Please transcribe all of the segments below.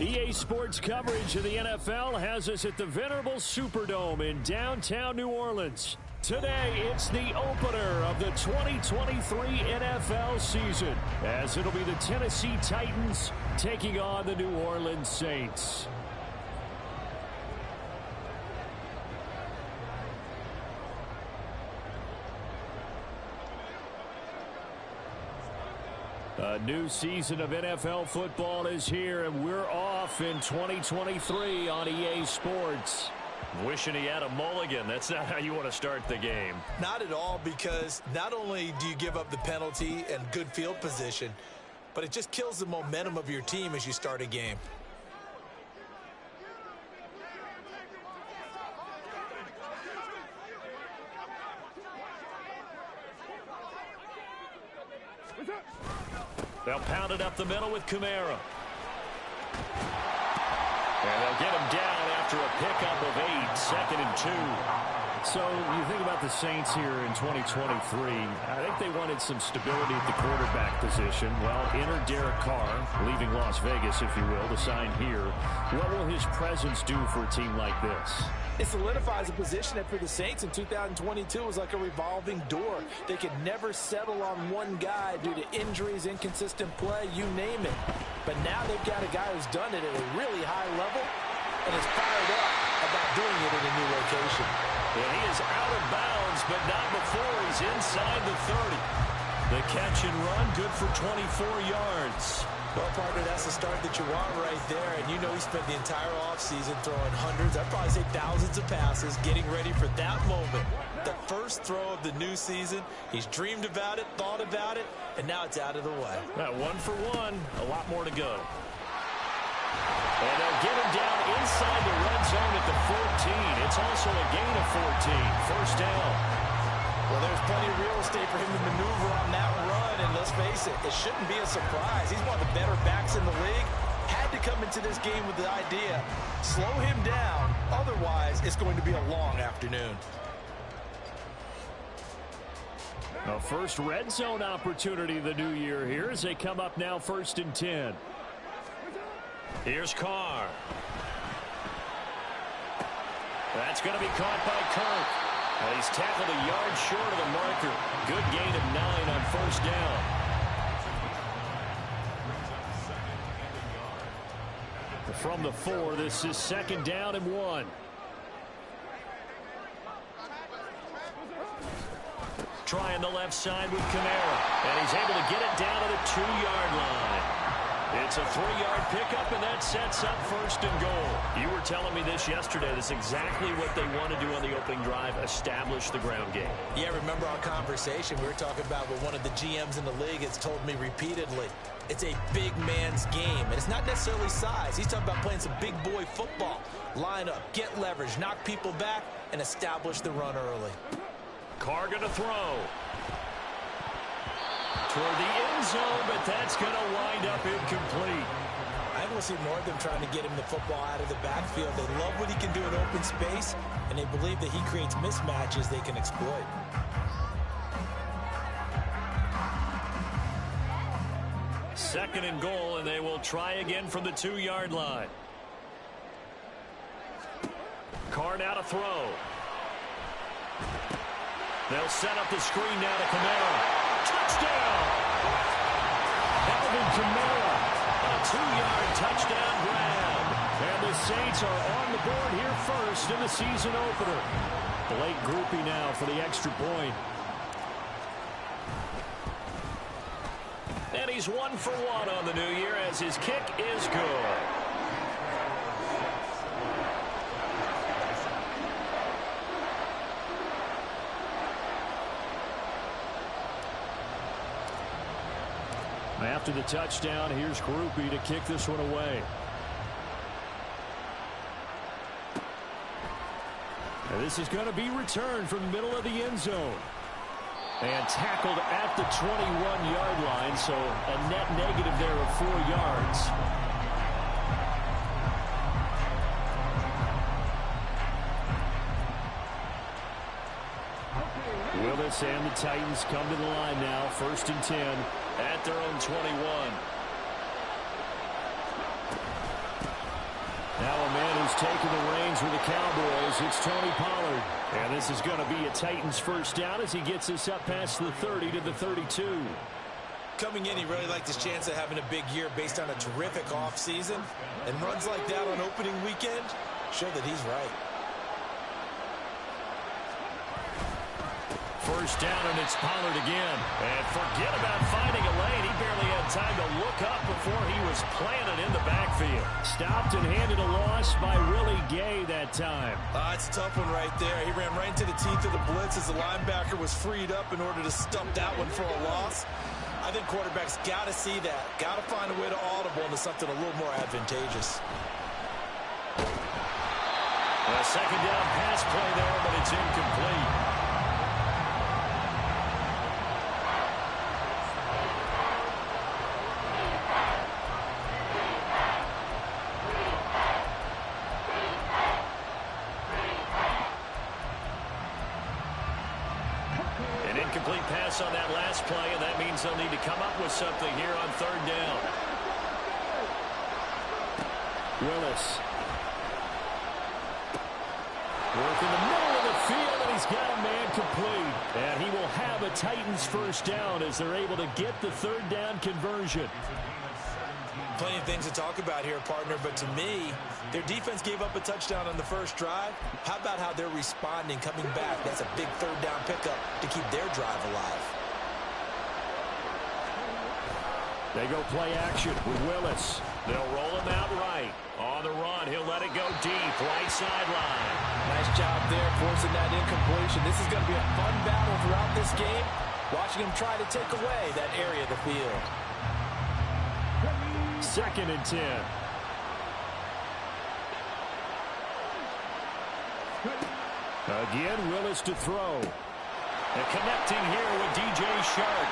EA Sports coverage of the NFL has us at the venerable Superdome in downtown New Orleans. Today, it's the opener of the 2023 NFL season, as it'll be the Tennessee Titans taking on the New Orleans Saints. A new season of NFL football is here, and we're off in 2023 on EA Sports. Wishing he had a mulligan. That's not how you want to start the game. Not at all, because not only do you give up the penalty and good field position, but it just kills the momentum of your team as you start a game. They'll pound it up the middle with Kamara. And they'll get him down after a pickup of 8, 2nd and 2. So you think about the Saints here in 2023. I think they wanted some stability at the quarterback position. Well, enter Derek Carr, leaving Las Vegas, if you will, to sign here. What will his presence do for a team like this? It solidifies a position that for the Saints in 2022 was like a revolving door. They could never settle on one guy due to injuries, inconsistent play, you name it. But now they've got a guy who's done it at a really high level and is fired up about doing it in a new location. And he is out of bounds, but not before he's inside the 30. The catch and run, good for 24 yards. Well, partner, that's the start that you want right there. And you know he spent the entire offseason throwing hundreds, I'd probably say thousands of passes, getting ready for that moment. The first throw of the new season. He's dreamed about it, thought about it, and now it's out of the way. 1 for 1, a lot more to go. And they'll get him down inside the red zone at the 14. It's also a gain of 14. First down. Well, there's plenty of real estate for him to maneuver on that run, and let's face it, it shouldn't be a surprise. He's one of the better backs in the league. Had to come into this game with the idea, slow him down, otherwise it's going to be a long afternoon. A first red zone opportunity of the new year here as they come up now 1st and 10. Here's Carr. That's going to be caught by Kirk. Well, he's tackled a yard short of the marker. Good gain of 9 on first down. From the 4, this is 2nd down and 1. Trying the left side with Kamara. And he's able to get it down to the 2-yard line. It's a 3-yard pickup, and that sets up 1st and goal. You were telling me this yesterday. That's exactly what they want to do on the opening drive, establish the ground game. Yeah, remember our conversation we were talking about what one of the GMs in the league has told me repeatedly. It's a big man's game, and it's not necessarily size. He's talking about playing some big boy football. Line up, get leverage, knock people back, and establish the run early. Carr going to throw. Toward the end zone, but that's going to wind up incomplete. I think we'll see more of them trying to get him the football out of the backfield. They love what he can do in open space, and they believe that he creates mismatches they can exploit. Second and goal, and they will try again from the 2-yard line. Carr now to throw. They'll set up the screen now to Kamara. Touchdown! Alvin Kamara. A 2-yard touchdown grab. And the Saints are on the board here first in the season opener. Blake Grupe now for the extra point. And he's 1 for 1 on the new year as his kick is good. After the touchdown, here's Grupe to kick this one away. And this is going to be returned from the middle of the end zone. And tackled at the 21-yard line, so a net negative there of 4 yards. Willis and the Titans come to the line now, 1st and 10. At their own 21. Now a man who's taken the reins with the Cowboys, it's Tony Pollard. And this is going to be a Titans first down as he gets us up past the 30 to the 32. Coming in, he really liked his chance of having a big year based on a terrific offseason. And runs like that on opening weekend show that he's right. First down, and it's Pollard again. And forget about finding a lane. He barely had time to look up before he was planted in the backfield. Stopped and handed a loss by Willie Gay that time. It's a tough one right there. He ran right into the teeth of the blitz as the linebacker was freed up in order to stump that one for a loss. I think quarterbacks got to see that. Got to find a way to audible into something a little more advantageous. A second down pass play there, but it's incomplete. An incomplete pass on that last play, and that means they'll need to come up with something here on third down. Willis. Work in the middle of the field, and he's got a man complete. And he will have a Titans first down as they're able to get the third down conversion. Plenty of things to talk about here, partner, but to me, their defense gave up a touchdown on the first drive. How about how they're responding, coming back? That's a big third down pickup to keep their drive alive. They go play action with Willis. They'll roll him out right. On the run, he'll let it go deep, right sideline. Nice job there, forcing that incompletion. This is going to be a fun battle throughout this game, watching him try to take away that area of the field. 2nd and 10. Again, Willis to throw. And connecting here with DJ Shark.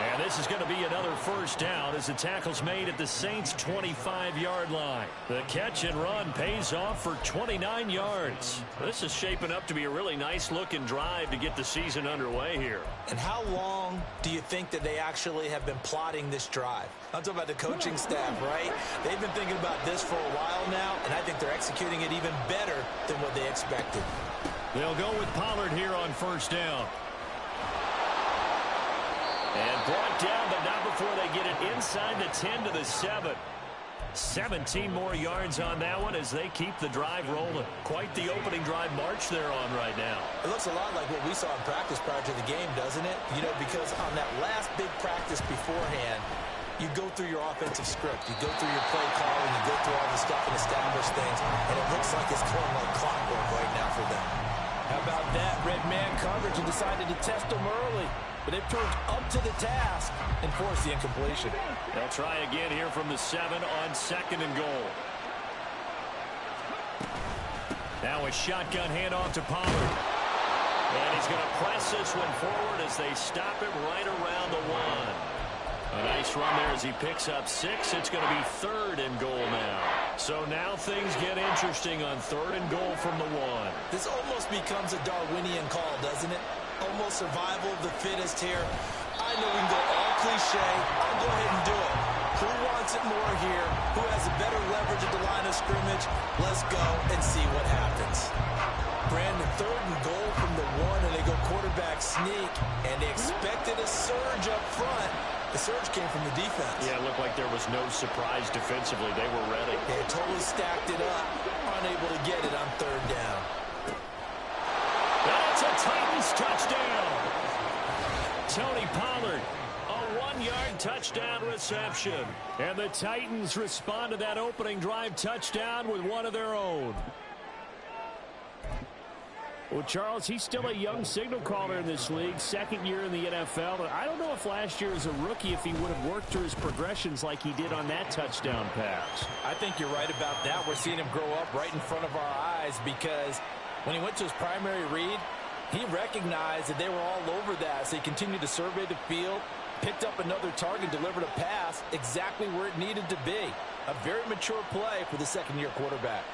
And this is going to be another first down as the tackle's made at the Saints' 25-yard line. The catch and run pays off for 29 yards. This is shaping up to be a really nice-looking drive to get the season underway here. And how long do you think that they actually have been plotting this drive? I'm talking about the coaching staff, right? They've been thinking about this for a while now, and I think they're executing it even better than what they expected. They'll go with Pollard here on first down. And brought down, but not before they get it inside the 10 to the 7. 17 more yards on that one as they keep the drive rolling. Quite the opening drive march they're on right now. It looks a lot like what we saw in practice prior to the game, doesn't it? You know, because on that last big practice beforehand, you go through your offensive script. You go through your play calling. You go through all the stuff and establish things. And it looks like it's going like clockwork right now for them. How about that? Red man coverage and decided to test them early. But they've turned up to the task and forced the incompletion. They'll try again here from the 7 on 2nd and goal. Now a shotgun handoff to Pollard. And he's going to press this one forward as they stop him right around the 1. A nice run there as he picks up 6. It's going to be 3rd and goal now. So now things get interesting on 3rd and goal from the 1. This almost becomes a Darwinian call, doesn't it? Almost survival of the fittest here. I know we can go all cliche. I'll go ahead and do it. Who wants it more here? Who has a better leverage at the line of scrimmage? Let's go and see what happens. Brandon, 3rd and goal from the 1, and they go quarterback sneak, and they expected a surge up front. The surge came from the defense. Yeah, it looked like there was no surprise defensively. They were ready. They totally stacked it up, unable to get it on 3rd down. That's a Titans touchdown. Tony Pollard, a 1-yard touchdown reception. And the Titans respond to that opening drive touchdown with one of their own. Well, Charles, he's still a young signal caller in this league, 2nd year in the NFL. But I don't know if last year as a rookie, if he would have worked through his progressions like he did on that touchdown pass. I think you're right about that. We're seeing him grow up right in front of our eyes because when he went to his primary read, he recognized that they were all over that. So he continued to survey the field, picked up another target, delivered a pass exactly where it needed to be. A very mature play for the 2nd-year quarterback.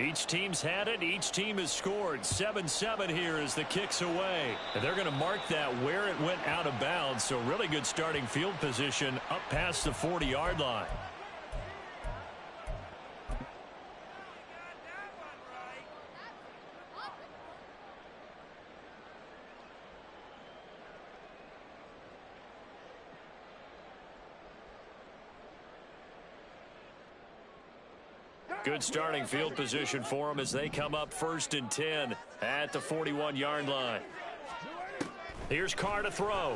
Each team's had it. Each team has scored. 7-7 here as the kick's away. And they're going to mark that where it went out of bounds. So really good starting field position up past the 40-yard line. Good starting field position for them as they come up 1st and 10 at the 41-yard line. Here's Carr to throw.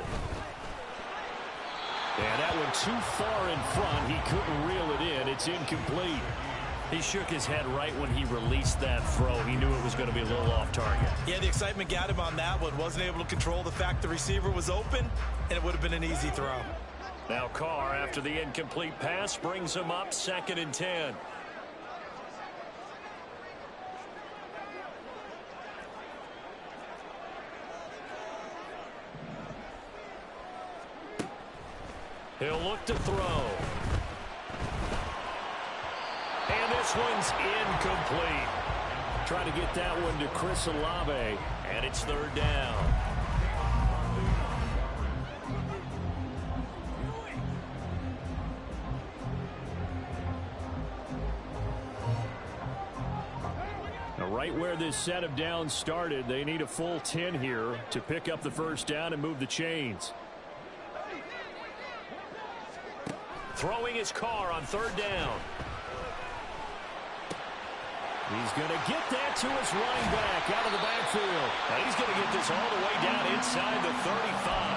And that one too far in front. He couldn't reel it in. It's incomplete. He shook his head right when he released that throw. He knew it was going to be a little off target. Yeah, the excitement got him on that one. Wasn't able to control the fact the receiver was open, and it would have been an easy throw. Now Carr, after the incomplete pass, brings him up 2nd and 10. He'll look to throw. And this one's incomplete. Trying to get that one to Chris Olave. And it's 3rd down. Now, right where this set of downs started, they need a full 10 here to pick up the 1st down and move the chains. Throwing his Carr on 3rd down. He's going to get that to his running back out of the backfield. Now he's going to get this all the way down inside the 35.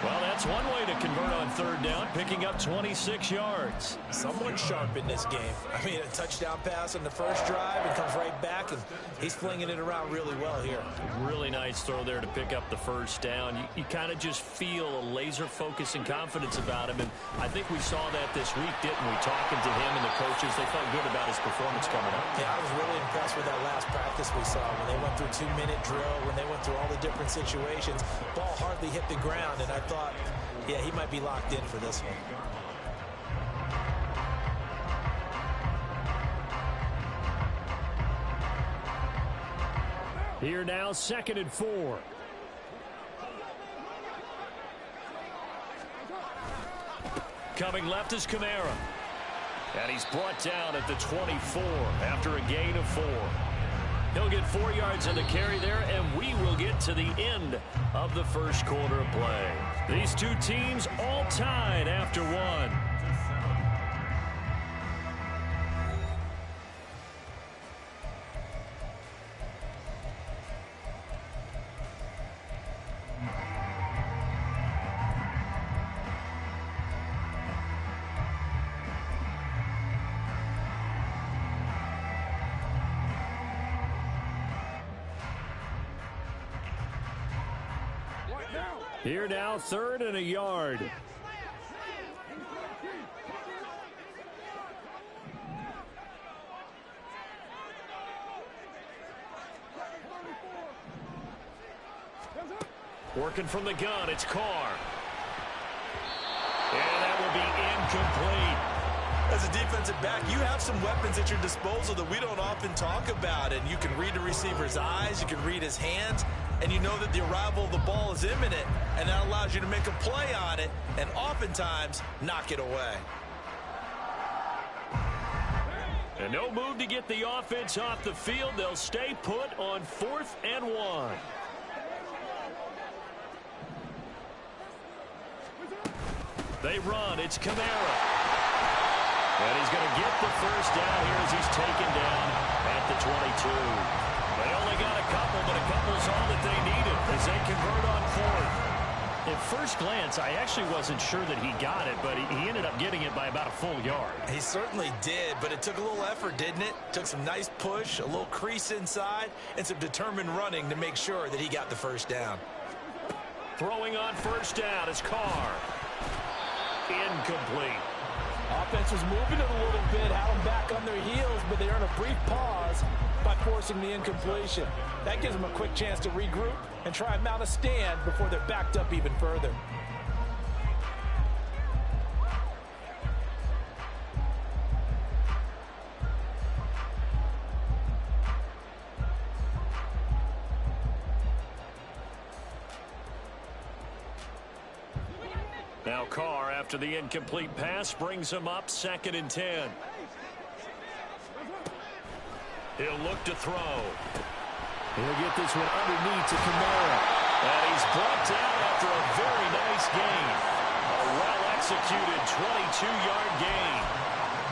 Well, that's one way to convert on 3rd down, picking up 26 yards. Someone sharp in this game. I mean, a touchdown pass on the first drive and comes right back, and he's flinging it around really well here. Really nice throw there to pick up the 1st down. You kind of just feel a laser focus and confidence about him, and I think we saw that this week, didn't we? Talking to him and the coaches, they felt good about his performance coming up. Yeah, I was really impressed with that last practice we saw when they went through 2-minute drill, when they went through all the different situations. Ball hardly hit the ground, and I thought, yeah, he might be locked in for this one. Here now, 2nd and 4. Coming left is Kamara. And he's brought down at the 24 after a gain of 4. He'll get 4 yards in the carry there, and we will get to the end of the 1st quarter of play. These two teams all tied after 1. Here now, 3rd and a yard. Working from the gun, it's Carr. And that will be incomplete. As a defensive back, you have some weapons at your disposal that we don't often talk about, and you can read the receiver's eyes, you can read his hands, and you know that the arrival of the ball is imminent, and that allows you to make a play on it and oftentimes knock it away. And no move to get the offense off the field. They'll stay put on 4th and 1. They run. It's Kamara. And he's going to get the 1st down here as he's taken down at the 22. They only got a couple, but a couple's all that they needed as they convert on 4th. At first glance, I actually wasn't sure that he got it, but he ended up getting it by about a full yard. He certainly did, but it took a little effort, didn't it? Took some nice push, a little crease inside, and some determined running to make sure that he got the 1st down. Throwing on 1st down is Carr. Incomplete. Offense was moving it a little bit, had them back on their heels, but they earned a brief pause by forcing the incompletion. That gives them a quick chance to regroup and try and mount a stand before they're backed up even further. Now Carr, after the incomplete pass, brings him up 2nd and 10. He'll look to throw. He'll get this one underneath to Kamara. And he's brought down after a very nice gain. A well-executed 22-yard gain.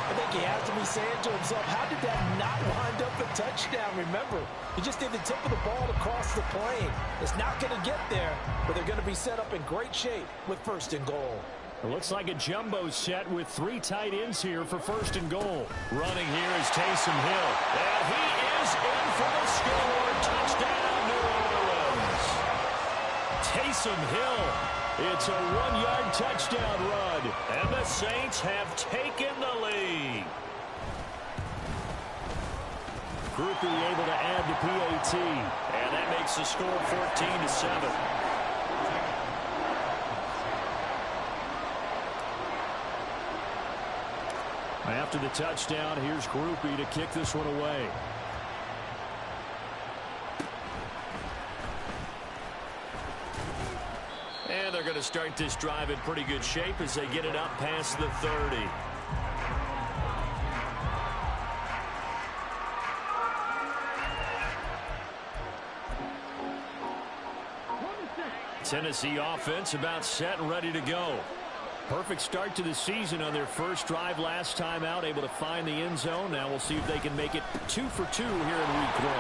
I think he has to be saying to himself, how did that not wind up a touchdown? Remember, he just did the tip of the ball across the plane. It's not going to get there, but they're going to be set up in great shape with 1st and goal. It looks like a jumbo set with 3 tight ends here for 1st and goal. Running here is Taysom Hill. And he is in for the score. Touchdown, New Orleans. Taysom Hill. It's a 1-yard touchdown run. And the Saints have taken the lead. Groupie able to add the PAT. And that makes the score 14-7. After the touchdown, here's Groupie to kick this one away. And they're going to start this drive in pretty good shape as they get it up past the 30. Tennessee offense about set and ready to go. Perfect start to the season on their first drive last time out, able to find the end zone. Now we'll see if they can make it 2 for 2 here in week 1.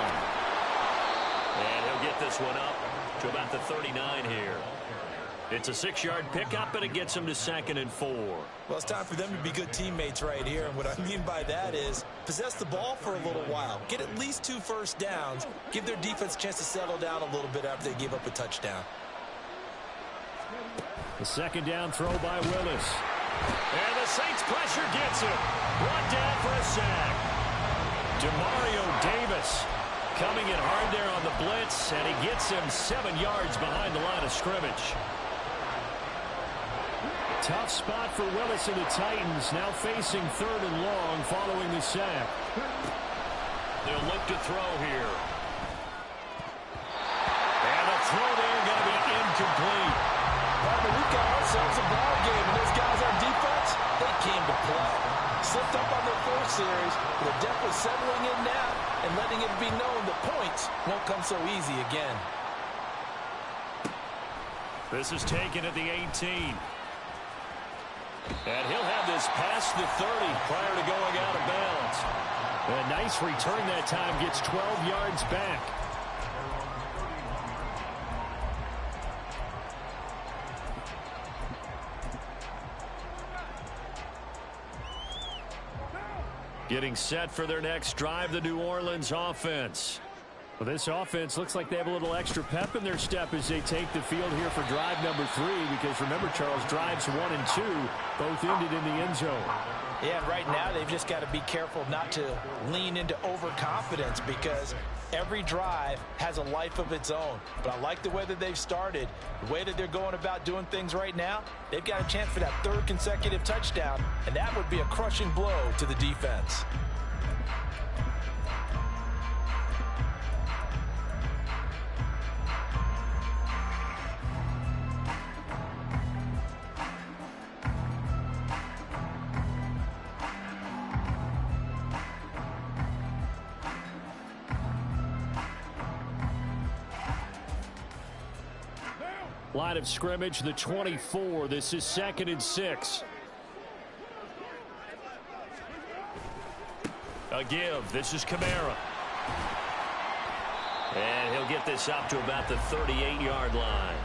And he'll get this one up to about the 39 here. It's a 6-yard pickup, and it gets them to 2nd and 4. Well, it's time for them to be good teammates right here. And what I mean by that is possess the ball for a little while. Get at least 2 first downs. Give their defense a chance to settle down a little bit after they give up a touchdown. The 2nd down throw by Willis. And the Saints pressure gets him. Brought down for a sack. Demario Davis coming in hard there on the blitz, and he gets him 7 yards behind the line of scrimmage. Tough spot for Willis and the Titans, now facing 3rd and long following the sack. They'll look to throw here. And the throw there going to be incomplete. But we've got ourselves a ball game, and those guys on defense, they came to play. Slipped up on their first series, but they're definitely settling in now and letting it be known the points won't come so easy again. This is taken at the 18. And he'll have this past the 30 prior to going out of bounds. A nice return that time, gets 12 yards back. Getting set for their next drive, the New Orleans offense. Well, this offense looks like they have a little extra pep in their step as they take the field here for drive number 3, because remember, Charles, drives 1 and 2 both ended in the end zone. Yeah, right now they've just got to be careful not to lean into overconfidence, because every drive has a life of its own. But I like the way that they've started, the way that they're going about doing things right now. They've got a chance for that 3rd consecutive touchdown, and that would be a crushing blow to the defense. Line of scrimmage, the 24. This is 2nd and 6. A give. This is Kamara. And he'll get this up to about the 38-yard line.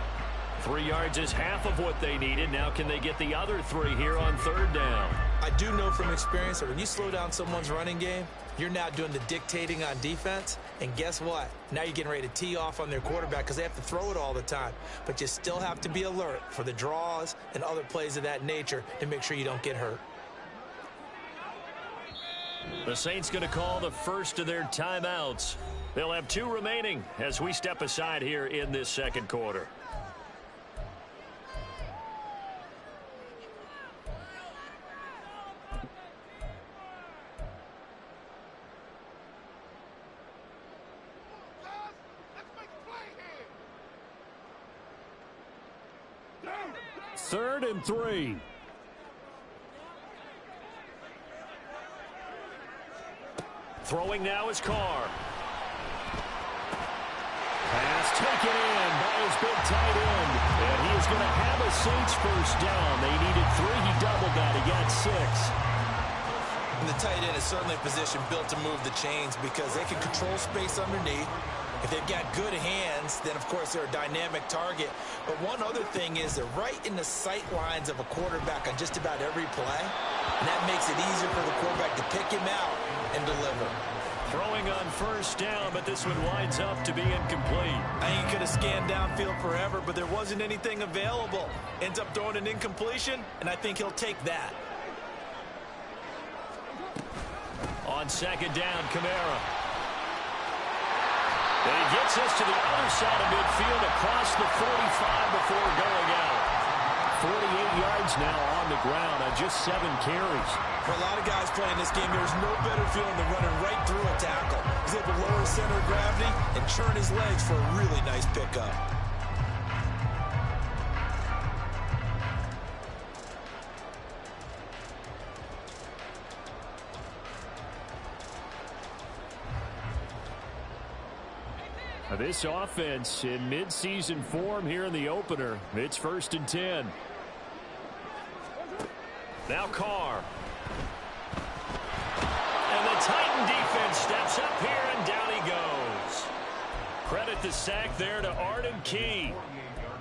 3 yards is half of what they needed. Now can they get the other 3 here on 3rd down? I do know from experience that when you slow down someone's running game, you're now doing the dictating on defense. And guess what? Now you're getting ready to tee off on their quarterback because they have to throw it all the time. But you still have to be alert for the draws and other plays of that nature to make sure you don't get hurt. The Saints going to call the first of their timeouts. They'll have 2 remaining as we step aside here in this 2nd quarter. 3rd and 3. Throwing now is Carr. Pass taken in by his big tight end. And he is going to have a Saints first down. They needed 3. He doubled that. He got 6. And the tight end is certainly a position built to move the chains because they can control space underneath. If they've got good hands, then, of course, they're a dynamic target. But one other thing is they're right in the sight lines of a quarterback on just about every play. And that makes it easier for the quarterback to pick him out and deliver. Throwing on first down, but this one winds up to be incomplete. I think he could have scanned downfield forever, but there wasn't anything available. Ends up throwing an incompletion, and I think he'll take that. On second down, Kamara. And he gets us to the other side of midfield across the 45 before going out. 48 yards now on the ground on just 7 carries. For a lot of guys playing this game, there's no better feeling than running right through a tackle. He's able to lower his center of gravity and churn his legs for a really nice pickup. This offense in midseason form here in the opener. It's 1st and 10. Now Carr. And the Titan defense steps up here, and down he goes. Credit the sack there to Arden Key.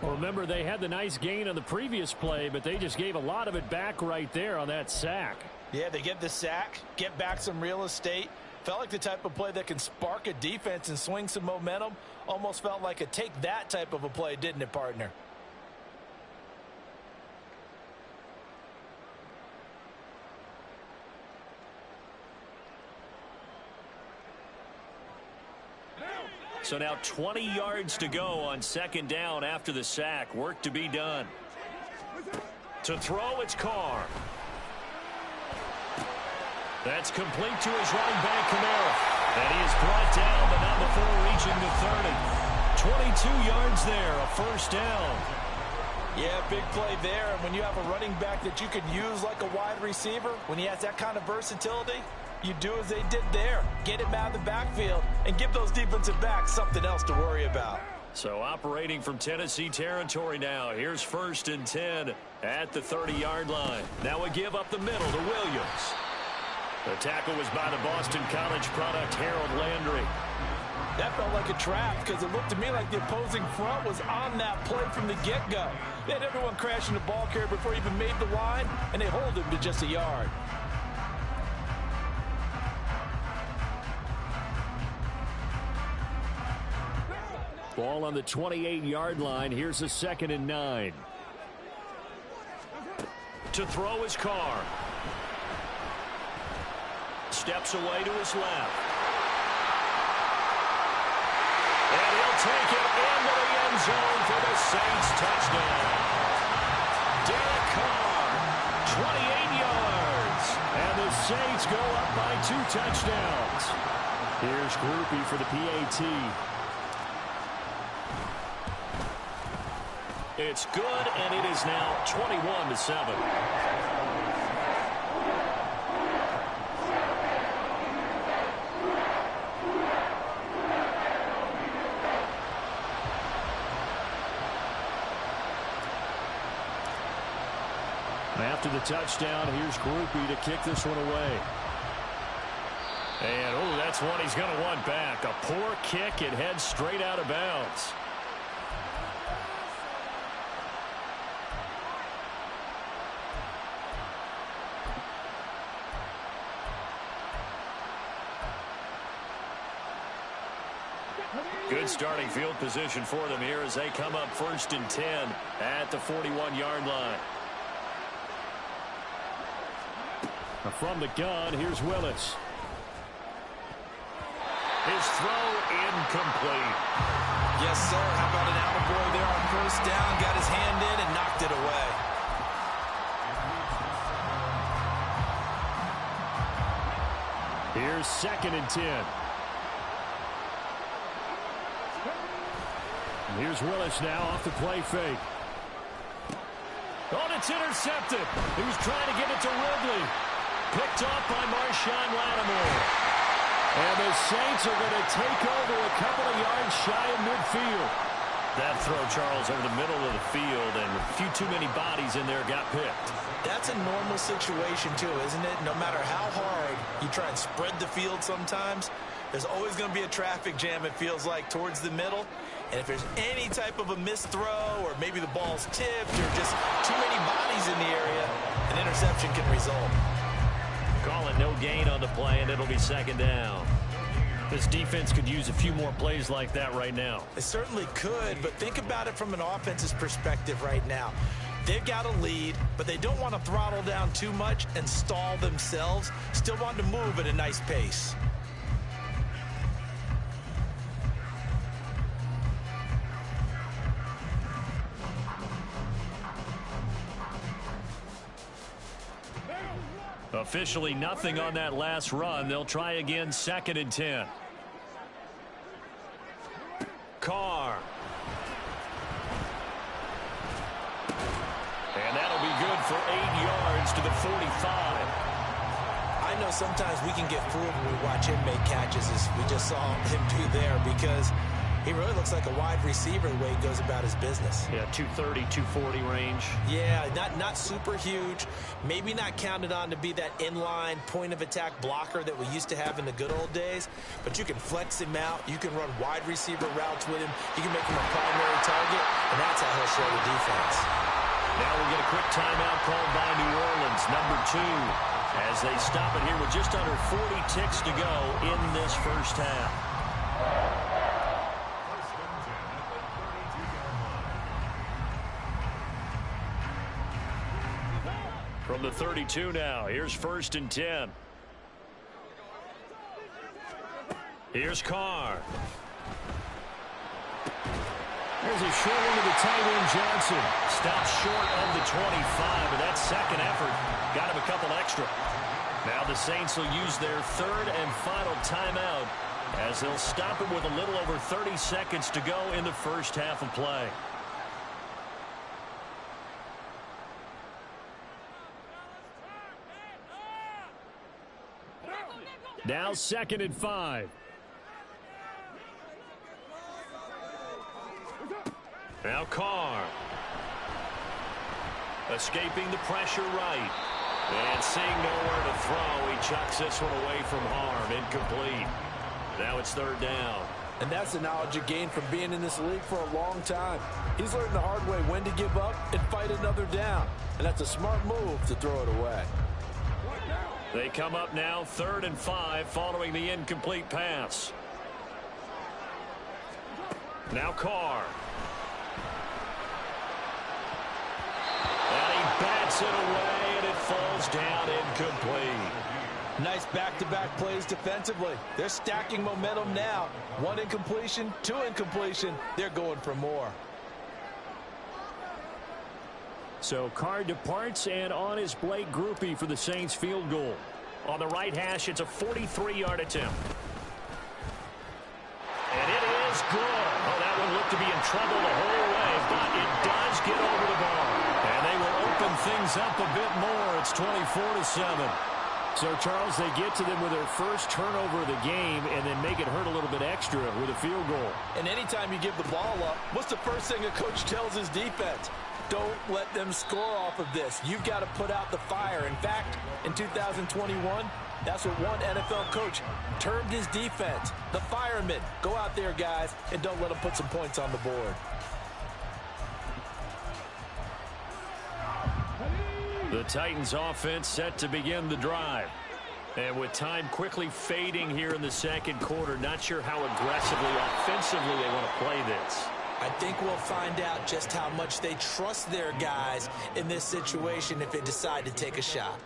Well, remember, they had the nice gain on the previous play, but they just gave a lot of it back right there on that sack. Yeah, they get the sack, get back some real estate. Felt like the type of play that can spark a defense and swing some momentum. Almost felt like a take that type of a play, didn't it, partner? So now 20 yards to go on second down after the sack. Work to be done. To throw, it's Carr. That's complete to his running back, Kamara. And he is brought down, but not before reaching the 30. 22 yards there, a first down. Yeah, big play there. And when you have a running back that you can use like a wide receiver, when he has that kind of versatility, you do as they did there. Get him out of the backfield and give those defensive backs something else to worry about. So operating from Tennessee territory now. Here's 1st and 10 at the 30-yard line. Now a give up the middle to Williams. The tackle was by the Boston College product, Harold Landry. That felt like a trap because it looked to me like the opposing front was on that play from the get-go. They had everyone crashing the ball carrier before he even made the line, and they hold him to just a yard. Ball on the 28-yard line. Here's a 2nd and 9. To throw his Carr. Steps away to his left. And he'll take it into the end zone for the Saints touchdown. Derek Carr, 28 yards. And the Saints go up by 2 touchdowns. Here's Grupe for the PAT. It's good, and it is now 21-7. After the touchdown, here's Grupe to kick this one away. And, oh, that's one he's going to want back. A poor kick. It heads straight out of bounds. Good starting field position for them here as they come up 1st and 10 at the 41-yard line. From the gun, here's Willis. His throw incomplete. Yes, sir. How about an attaboy there on first down? Got his hand in and knocked it away. Here's 2nd and 10. And here's Willis now off the play fake. Oh, and it's intercepted. He was trying to get it to Ridley. Picked off by Marshawn Lattimore. And the Saints are going to take over a couple of yards shy of midfield. That throw, Charles, over the middle of the field, and a few too many bodies in there got picked. That's a normal situation, too, isn't it? No matter how hard you try and spread the field sometimes, there's always going to be a traffic jam, it feels like, towards the middle. And if there's any type of a missed throw, or maybe the ball's tipped, or just too many bodies in the area, an interception can result. Call it no gain on the play, and it'll be second down. This defense could use a few more plays like that right now. It certainly could, but think about it from an offense's perspective right now. They've got a lead, but they don't want to throttle down too much and stall themselves. Still want to move at a nice pace. Officially nothing on that last run. They'll try again, second and 10. Carr. And that'll be good for 8 yards to the 45. I know sometimes we can get fooled when we watch him make catches, as we just saw him do there, because he really looks like a wide receiver the way he goes about his business. Yeah, 230, 240 range. Yeah, not super huge. Maybe not counted on to be that inline point-of-attack blocker that we used to have in the good old days. But you can flex him out. You can run wide receiver routes with him. You can make him a primary target, and that's how he'll show the defense. Now we'll get a quick timeout called by New Orleans, number 2, as they stop it here with just under 40 ticks to go in this first half. From the 32 now, here's first and 10. Here's Carr. There's a short one to the tight end, Johnson. Stops short of the 25, and that second effort got him a couple extra. Now the Saints will use their third and final timeout as they'll stop it with a little over 30 seconds to go in the first half of play. Now second and 5. Now Carr. Escaping the pressure right. And seeing nowhere to throw, he chucks this one away from harm. Incomplete. Now it's third down. And that's the knowledge you gain from being in this league for a long time. He's learned the hard way when to give up and fight another down. And that's a smart move to throw it away. They come up now, third and 5, following the incomplete pass. Now Carr. And he bats it away, and it falls down incomplete. Nice back-to-back plays defensively. They're stacking momentum now. 1 incompletion, 2 incompletion. They're going for more. So Carr departs, and on is Blake Grupe for the Saints field goal. On the right hash, it's a 43-yard attempt. And it is good. Oh, that one looked to be in trouble the whole way, but it does get over the bar. And they will open things up a bit more. It's 24-7. So, Charles, they get to them with their first turnover of the game and then make it hurt a little bit extra with a field goal. And anytime you give the ball up, what's the first thing a coach tells his defense? Don't let them score off of this. You've got to put out the fire. In fact, in 2021, that's what one NFL coach termed his defense. The firemen. Go out there, guys, and don't let them put some points on the board. The Titans offense set to begin the drive. And with time quickly fading here in the second quarter, not sure how aggressively, offensively they want to play this. I think we'll find out just how much they trust their guys in this situation if they decide to take a shot.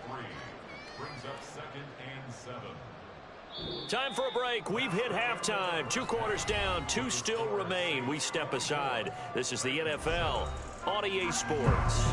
Time for a break. We've hit halftime. 2 quarters down, 2 still remain. We step aside. This is the NFL on EA Sports.